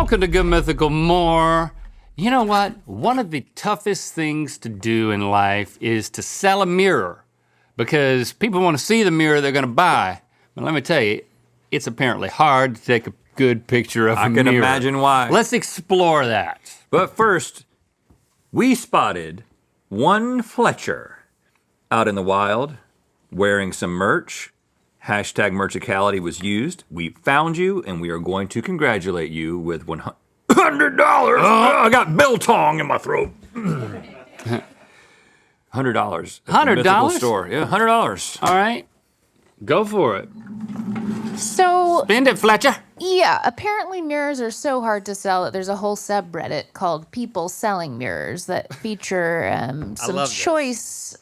Welcome to Good Mythical More. You know what? One of the toughest things to do in life is to sell a mirror because people want to see the mirror they're gonna buy. But let me tell you, it's apparently hard to take a good picture of a mirror. I can imagine why. Let's explore that. But first, we spotted one Fletcher out in the wild wearing some merch. Hashtag Merchicality was used. We found you and we are going to congratulate you with $100. I got biltong in my throat. $100. $100? Store. Yeah, $100. All right, go for it. So, Spend it, Fletcher. yeah, apparently mirrors are so hard to sell that there's a whole subreddit called People Selling Mirrors that feature some love this. choice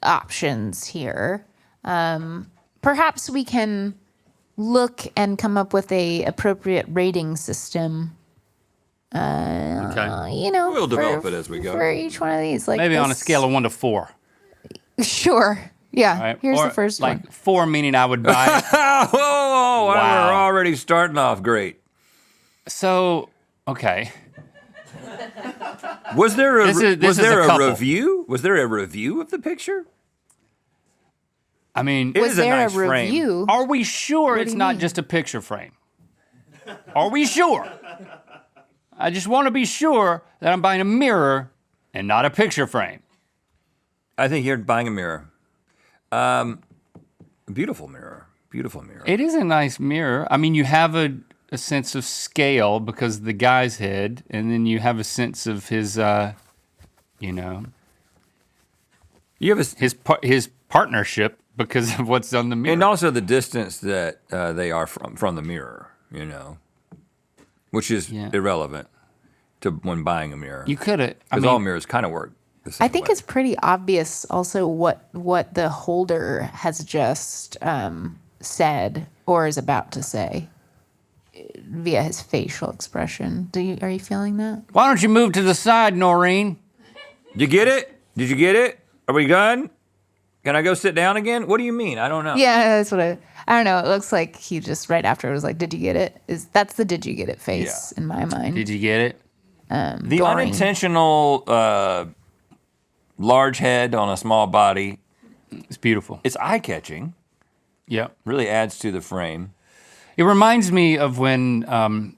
options here. Perhaps we can look and come up with a appropriate rating system. Okay. You know, We'll develop it as we go. For each one of these, like Maybe on a this- scale of 1 to 4. Sure. Yeah. All right? Here's Or the first like one. 4 meaning I would buy it. Whoa, Wow. we're already starting off great. So, okay. Was there a, This is was there a a couple. review? Was there a review of the picture? I mean, It Was is a there nice a frame. review? are we sure do it's you not mean? just a picture frame? Are we sure? I just want to be sure that I'm buying a mirror and not a picture frame. I think you're buying a mirror. Beautiful mirror. Beautiful mirror. It is a nice mirror. I mean, you have a sense of scale because of the guy's head, and then you have a sense of his, you know, You have his partnership because of what's on the mirror. and also the distance that they are from the mirror, you know, which is Yeah. irrelevant to when buying a mirror. You could have. I Because mean, all mirrors kind of work the same I think way. it's pretty obvious also what the holder has just said or is about to say via his facial expression. Are you feeling that? why don't you move to the side, Noreen? You get it? Did you get it? Are we done? Can I go sit down again? What do you mean? I don't know. Yeah, that's what I don't know. It looks like he just right after it was like, "Did you get it?" That's the "Did you get it" face in my mind. Did you get it? The boring. unintentional large head on a small body, It's beautiful. it's eye-catching. Yeah. Really adds to the frame. It reminds me of when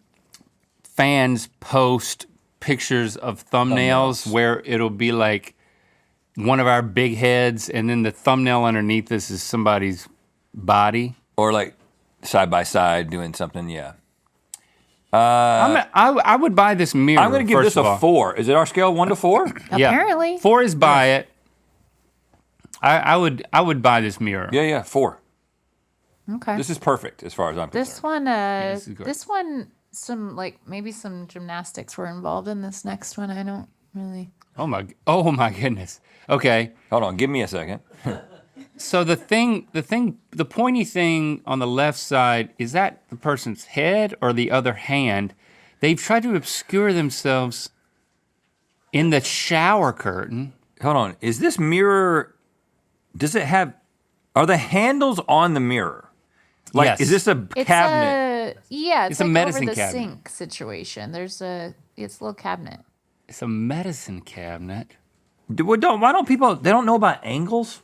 fans post pictures of thumbnails where it'll be like one of our big heads and then the thumbnail underneath this is somebody's body. Or like side by side doing something, yeah. I would buy this mirror. I'm gonna give first this of all. a 4. Is it our scale 1 to 4? Yeah. Apparently. 4 is buy it. I would buy this mirror. Yeah, 4. Okay. This is perfect as far as I'm This concerned. one, this is great. this one, maybe some gymnastics were involved in this next one. I don't really. Oh my goodness. Okay. Hold on, give me a second. So the pointy thing on the left side, is that the person's head or the other hand? They've tried to obscure themselves in the shower curtain. Hold on, is this mirror, are the handles on the mirror? Like, Yes. is this a It's cabinet? it's a like medicine over the cabinet. sink situation. It's a little cabinet. It's a medicine cabinet. Why don't people, they don't know about angles?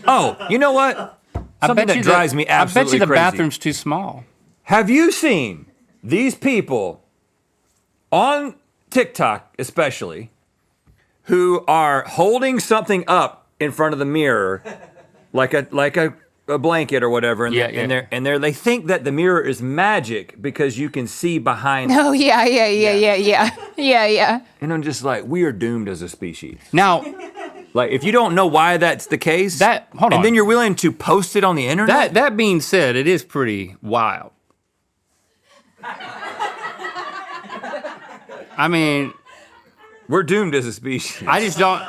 Oh, you know what? Something that drives me absolutely I bet you the crazy. bathroom's too small. Have you seen these people on TikTok especially who are holding something up in front of the mirror like a blanket or whatever and Yeah, they think that the mirror is magic because you can see behind Oh yeah. and I'm just like, we are doomed as a species. Now, Like, if you don't know why that's the case, hold on. and then you're willing to post it on the internet, that being said, it is pretty wild. I mean, we're doomed as a species. I just don't.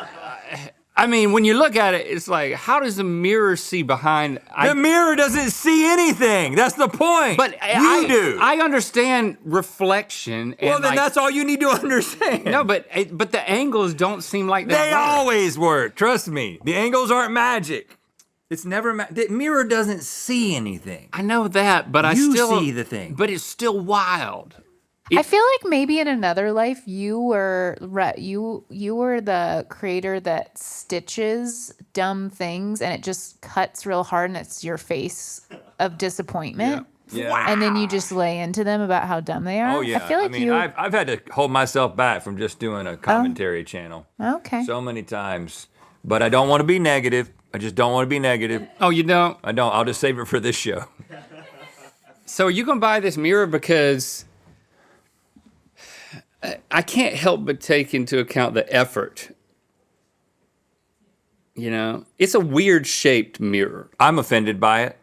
I mean, when you look at it, it's like, how does the mirror see behind? The mirror doesn't see anything. That's the point. But you do. I understand reflection. Well, and then like, that's all you need to understand. no, but the angles don't seem like They work. always work. Trust me. The angles aren't magic. It's never the mirror doesn't see anything. I know that, but I You still see the thing. But it's still wild. I feel like maybe in another life you were you were the creator that stitches dumb things and it just cuts real hard and it's your face of disappointment. Yeah. And then you just lay into them about how dumb they are. Oh yeah. I feel like I've had to hold myself back from just doing a commentary channel okay. so many times, but I don't want to be negative. I just don't want to be negative. Oh, you don't? I don't. I'll just save it for this show. So are you gonna buy this mirror? Because I can't help but take into account the effort. You know, it's a weird shaped mirror. I'm offended by it.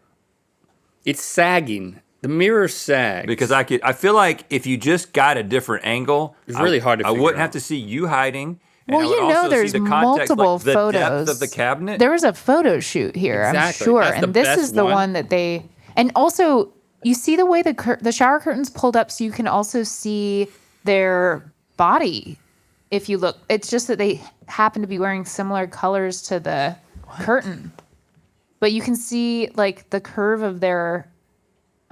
It's sagging. The mirror sags. Because I feel like if you just got a different angle, It's really hard to I figure wouldn't out. have to see you hiding. And Well, I would you know, also see there's the context, multiple like the photos. depth of the cabinet. There was a photo shoot here, I'm Exactly. sure, That's the and this best is the one. one that they. And also, you see the way the shower curtains pulled up, so you can also see their body. If you look, it's just that they happen to be wearing similar colors to the curtain, but you can see like the curve of their.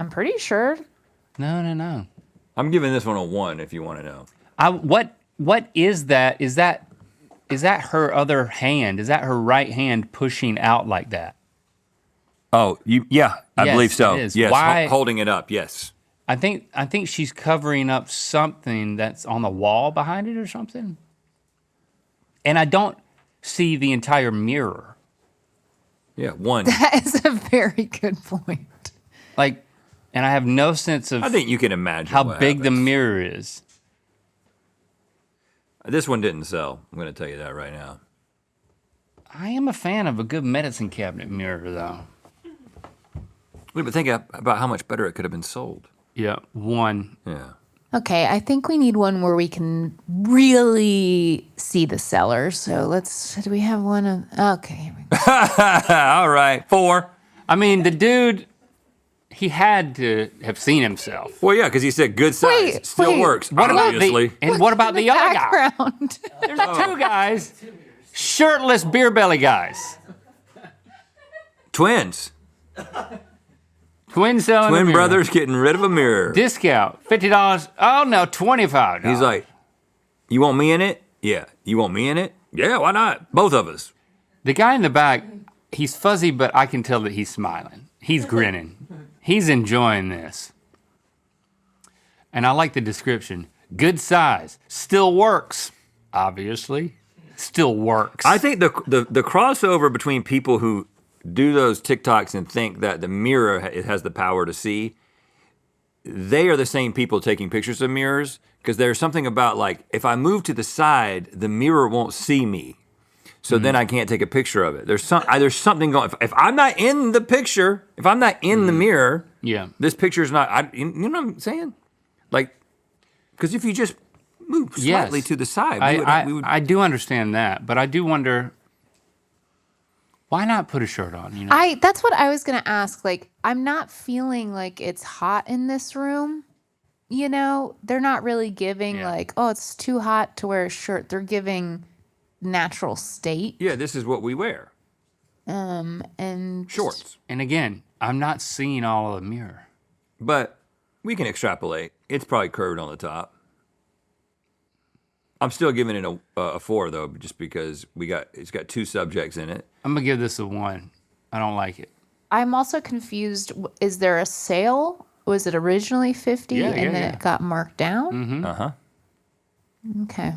I'm pretty sure. No. I'm giving this one a 1 if you want to know. What is that? Is that her other hand? Is that her right hand pushing out like that? Oh, yeah, I Yes, believe so. it is. Yes, Why- holding it up, yes. I think she's covering up something that's on the wall behind it or something. And I don't see the entire mirror. Yeah, 1. That is a very good point. Like, and I have no sense of I think you can imagine how what big the happens. mirror is. This one didn't sell. I'm going to tell you that right now. I am a fan of a good medicine cabinet mirror, though. Wait, but think about how much better it could have been sold. Yeah, 1. Yeah. Okay, I think we need one where we can really see the seller. So do we have one of, okay, here we go. All right, 4. I mean, the dude, he had to have seen himself. Well, yeah, because he said good size. Wait, Still wait. works, What about obviously. what about the other guy? Background. There's 2 guys, shirtless beer belly guys. Twins. Twin selling a Twin mirror. brothers getting rid of a mirror. Discount, $50. Oh no, $25. He's like, you want me in it? Yeah. You want me in it? Yeah, why not? Both of us. The guy in the back, he's fuzzy, but I can tell that he's smiling. He's grinning. He's enjoying this. And I like the description. Good size, still works. Obviously, still works. I think the crossover between people who do those TikToks and think that the mirror it has the power to see, they are the same people taking pictures of mirrors, because there's something about like, if I move to the side, the mirror won't see me. So then I can't take a picture of it. There's something going. If I'm not in the picture, if I'm not in the mirror, Yeah. this picture's not. You know what I'm saying? Like, because if you just move slightly Yes. to the side, we would. I do understand that, but I do wonder, why not put a shirt on? You know? That's what I was going to ask. Like, I'm not feeling like it's hot in this room. You know, they're not really giving Yeah. like, oh, it's too hot to wear a shirt. They're giving natural state. Yeah, this is what we wear. And Shorts. And again, I'm not seeing all of the mirror. But we can extrapolate. It's probably curved on the top. I'm still giving it a 4 though, just because it's got 2 subjects in it. I'm gonna give this a 1. I don't like it. I'm also confused. Is there a sale? Was it originally 50 Yeah, and then yeah. it got marked down? Uh-huh. Okay.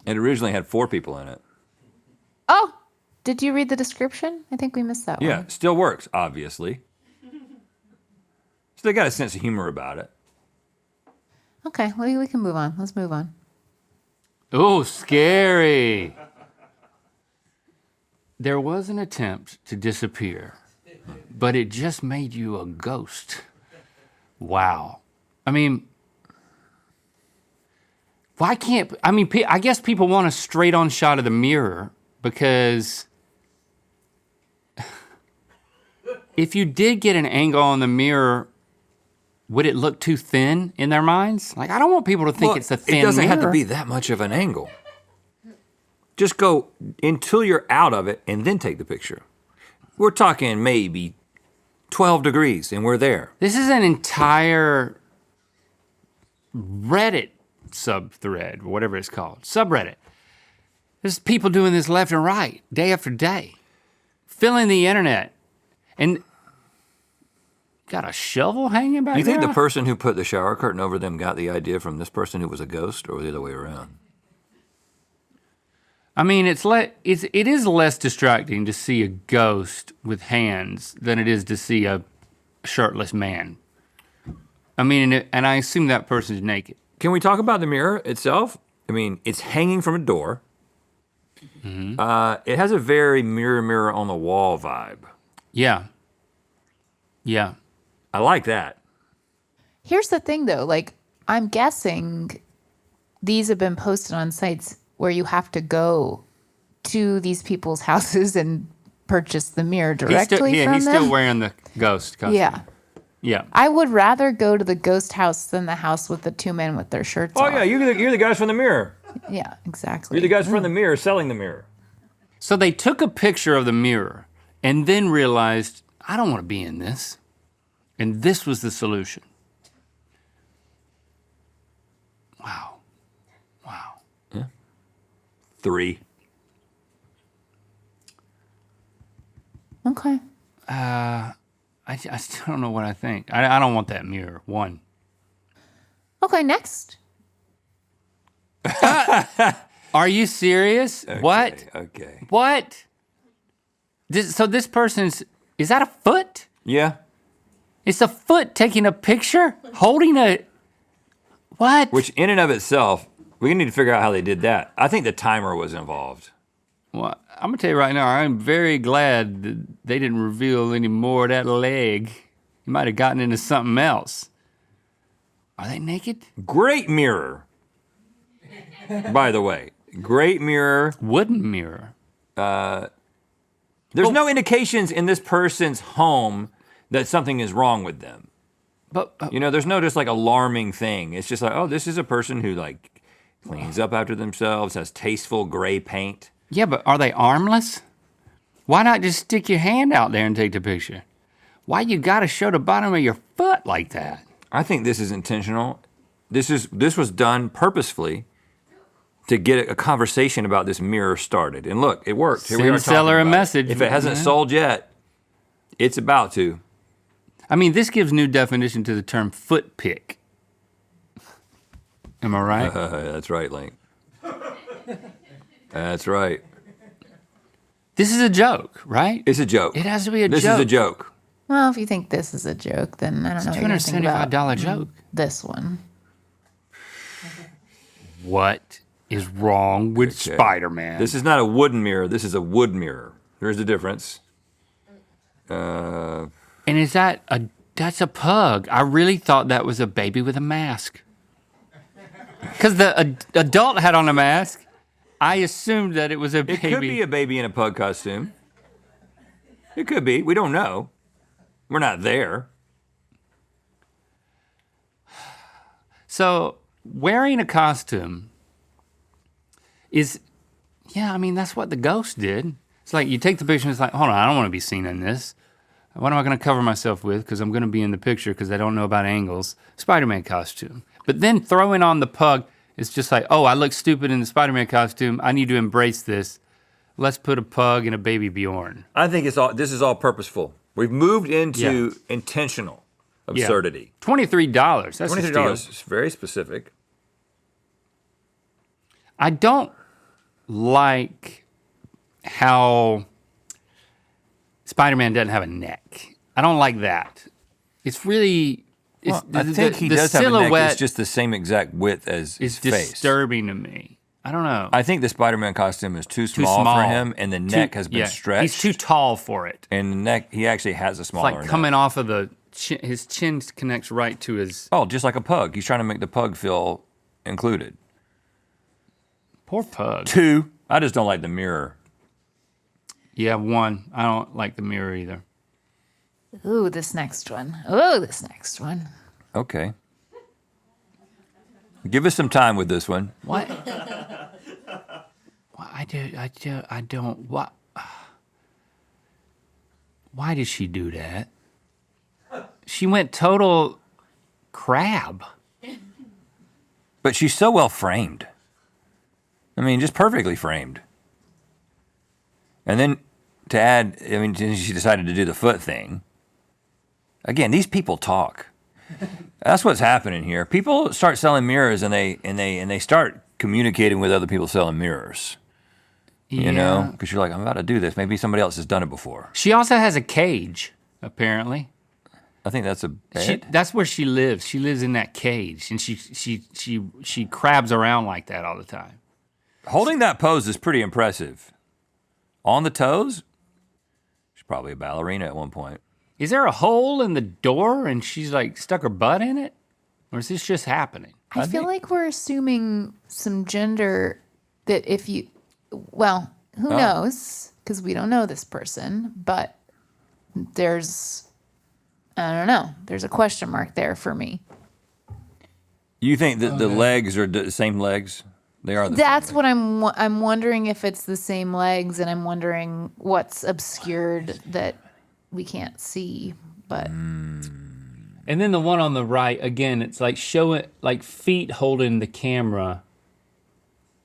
It originally had 4 people in it. Oh, did you read the description? I think we missed that Yeah, one. still works, obviously. So they got a sense of humor about it. Okay, well, we can move on. Let's move on. Oh, scary. There was an attempt to disappear, but it just made you a ghost. Wow. I mean, why can't, I mean, I guess people want a straight on shot of the mirror because if you did get an angle on the mirror, would it look too thin in their minds? Like, I don't want people to think it's a thin mirror. It doesn't have to be that much of an angle. Just go until you're out of it and then take the picture. We're talking maybe 12 degrees and we're there. This is an entire Reddit subthread, or whatever it's called, subreddit. There's people doing this left and right, day after day, filling the internet. And got a shovel hanging back there? Do you think the person who put the shower curtain over them got the idea from this person who was a ghost, or the other way around? I mean, it is less distracting to see a ghost with hands than it is to see a shirtless man. I mean, and I assume that person's naked. Can we talk about the mirror itself? I mean, it's hanging from a door. Mm-hmm. It has a very mirror on the wall vibe. Yeah. Yeah. I like that. Here's the thing, though. Like, I'm guessing these have been posted on sites where you have to go to these people's houses and purchase the mirror directly from them. He's still wearing the ghost costume. Yeah. Yeah. I would rather go to the ghost house than the house with the two men with their shirts on. Oh, yeah, you're the guys from the mirror. Yeah, exactly. You're the guys from the mirror selling the mirror. So they took a picture of the mirror and then realized, I don't want to be in this. And this was the solution. Wow. 3. Okay. I still don't know what I think. I don't want that mirror. 1. Okay, next. Are you serious? Okay, What? Okay. What? So this is that a foot? Yeah. It's a foot taking a picture? Holding a, what? Which in and of itself, we need to figure out how they did that. I think the timer was involved. Well, I'm gonna tell you right now, I'm very glad that they didn't reveal any more of that leg. He might have gotten into something else. Are they naked? Great mirror. By the way, great mirror. Wooden mirror. There's no indications in this person's home that something is wrong with them. But There's no just like alarming thing. It's just like, oh, this is a person who like cleans up after themselves, has tasteful gray paint. yeah, but are they armless? Why not just stick your hand out there and take the picture? Why you gotta show the bottom of your foot like that? I think this is intentional. This was done purposefully to get a conversation about this mirror started. And look, it worked. Here we are Send seller talking a about it. message. If it hasn't sold yet, it's about to. I mean, this gives new definition to the term foot pick. Am I right? That's right, Link. That's right. This is a joke, right? It's a joke. It has to be a This joke. is a joke. Well, if you think this is a joke, then I don't know what you're gonna think about $275 joke. this one. What is wrong with Okay. Spider-Man? This is not a wooden mirror. This is a wood mirror. There's a difference. And is that's a pug. I really thought that was a baby with a mask. Because the adult had on a mask, I assumed that it was a It baby. could be a baby in a pug costume. It could be. We don't know. We're not there. So wearing a costume is, I mean, that's what the ghost did. It's like you take the picture and it's like, hold on, I don't want to be seen in this. What am I going to cover myself with? Because I'm going to be in the picture because I don't know about angles. Spider-Man costume. But then throwing on the pug, it's just like, oh, I look stupid in the Spider-Man costume. I need to embrace this. Let's put a pug and a baby Bjorn. I think this is all purposeful. We've moved into intentional absurdity. $23. That's $23 a steal. is very specific. I don't like how Spider-Man doesn't have a neck. I don't like that. It's really, I think he does have a neck. It's just the same exact width as his it's face. disturbing to me. I don't know. I think the Spider-Man costume is too small for him, and the neck has been stretched. He's too tall for it. And the neck, he actually has a It's smaller like neck. coming off of the chin, his chin connects right to his. Oh, just like a pug. He's trying to make the pug feel included. Poor pug. 2, I just don't like the mirror. Yeah, 1. I don't like the mirror either. Ooh, this next one. Okay. Give us some time with this one. What? I don't. What? Why did she do that? She went total crab. But she's so well framed. I mean, just perfectly framed. And then to add, I mean, she decided to do the foot thing. Again, these people talk. That's what's happening here. People start selling mirrors and they start communicating with other people selling mirrors. You know, because you're like, I'm about to do this. Maybe somebody else has done it before. She also has a cage, apparently. I think that's a bed. That's where she lives. She lives in that cage, and she crabs around like that all the time. Holding that pose is pretty impressive. On the toes, she's probably a ballerina at one point. Is there a hole in the door and she's like stuck her butt in it? Or is this just happening? I feel like we're assuming some gender that if you, well, who knows? Because we don't know this person, but there's, I don't know, there's a question mark there for me. You think that the legs are the same legs? They are the That's same what I'm wondering if it's the same legs, and I'm wondering what's obscured that we can't see, but. And then the one on the right, again, it's like showing, like feet holding the camera.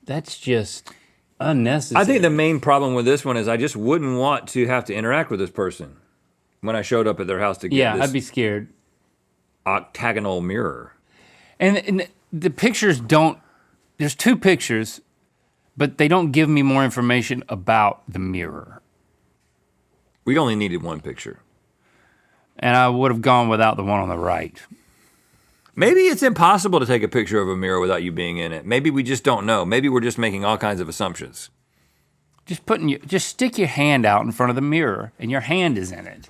That's just unnecessary. I think the main problem with this one is I just wouldn't want to have to interact with this person when I showed up at their house to get this I'd be scared. octagonal mirror. And the pictures don't, there's two pictures, but they don't give me more information about the mirror. We only needed one picture. And I would have gone without the one on the right. Maybe it's impossible to take a picture of a mirror without you being in it. Maybe we just don't know. Maybe we're just making all kinds of assumptions. Just stick your hand out in front of the mirror and your hand is in it.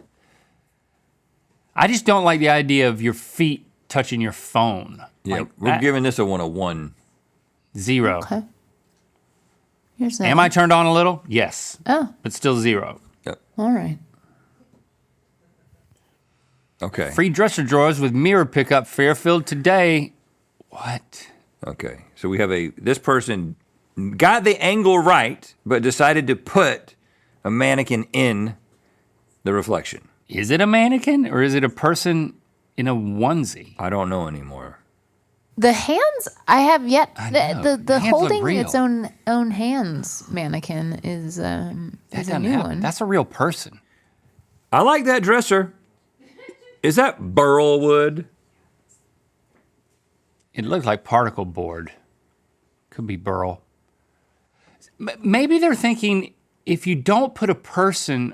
I just don't like the idea of your feet touching your phone. Yeah, Like, we're giving this a 101. 0. Okay. Here's that. Am I turned on a little? Yes. Oh, But still 0. Yep. all right. Okay. Free dresser drawers with mirror pickup Fairfield today. What? Okay. So we have this person got the angle right, but decided to put a mannequin in the reflection. Is it a mannequin or is it a person in a onesie? I don't know anymore. The hands I have yet know. the The hands look holding real. its own hands mannequin is a new one. That's a real person. I like that dresser. Is that burl wood? It looked like particle board. Could be burl. Maybe they're thinking if you don't put a person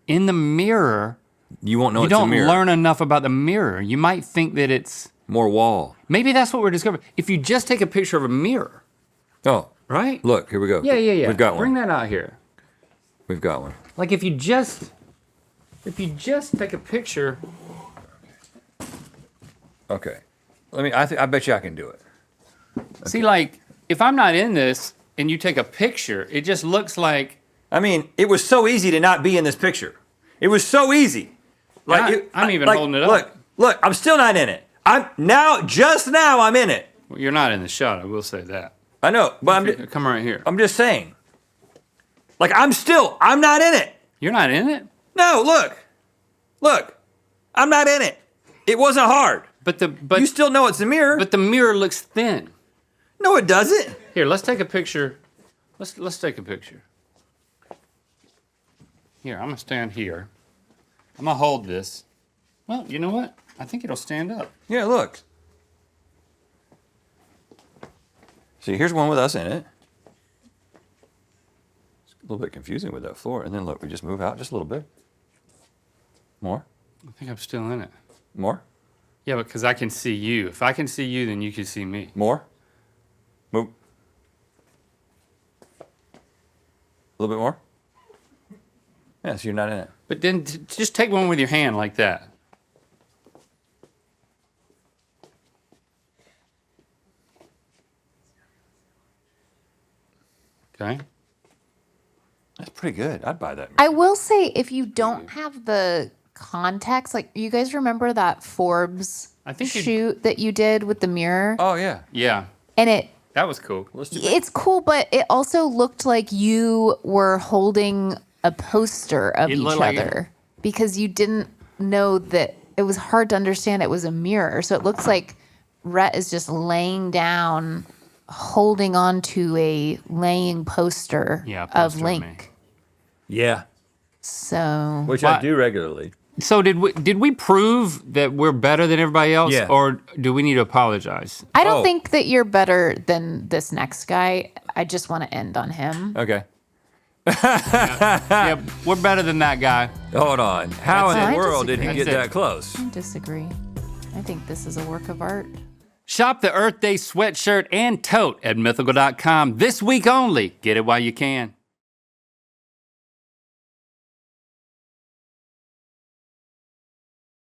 in the mirror, You won't know you it's a don't mirror. learn enough about the mirror. You might think that it's, More wall. maybe that's what we're discovering. If you just take a picture of a mirror, Oh, right? look, here we go. Yeah. We've got Bring one. that out here. We've got one. Like if you just take a picture. Okay. I bet you I can do it. See, like if I'm not in this and you take a picture, it just looks like. I mean, it was so easy to not be in this picture. It was so easy. I'm even holding it up. Look, I'm still not in it. Just now I'm in it. Well, you're not in the shot. I will say that. I know, but Come right here. I'm just saying. Like I'm not in it. You're not in it. No, look, I'm not in it. It wasn't hard. But You still know it's a mirror. the mirror looks thin. No, it doesn't. Here, let's take a picture. Let's take a picture. Here, I'm gonna stand here. I'm gonna hold this. Well, you know what? I think it'll stand up. Yeah, look. See, here's one with us in it. It's a little bit confusing with that floor. And then look, we just move out just a little bit. More, I think I'm still in it. more, Yeah, because I can see you. If I can see you, then you can see me. more. Move. A little bit more. Yeah, so you're not in it. But then just take one with your hand like that. Okay. That's pretty good. I'd buy that. I will say if you don't have the context, like you guys remember that Forbes I think you- shoot that you did with the mirror? Oh, yeah. Yeah, And that was cool. it's cool, but it also looked like you were holding a poster of It each looked like other because you didn't know that it was hard to understand it was a mirror. So it looks like Rhett is just laying down, holding on to a laying poster, Yeah, of poster of Link. me. Yeah, So which Why- I do regularly. So did we prove that we're better than everybody else? Yeah. Or do we need to apologize? I don't Oh. think that you're better than this next guy. I just want to end on him. Okay. Yep, we're better than that guy. Hold on. How in That's the it. world did he That's get it. that close? I disagree. I think this is a work of art. Shop the Earth Day sweatshirt and tote at mythical.com this week only. Get it while you can.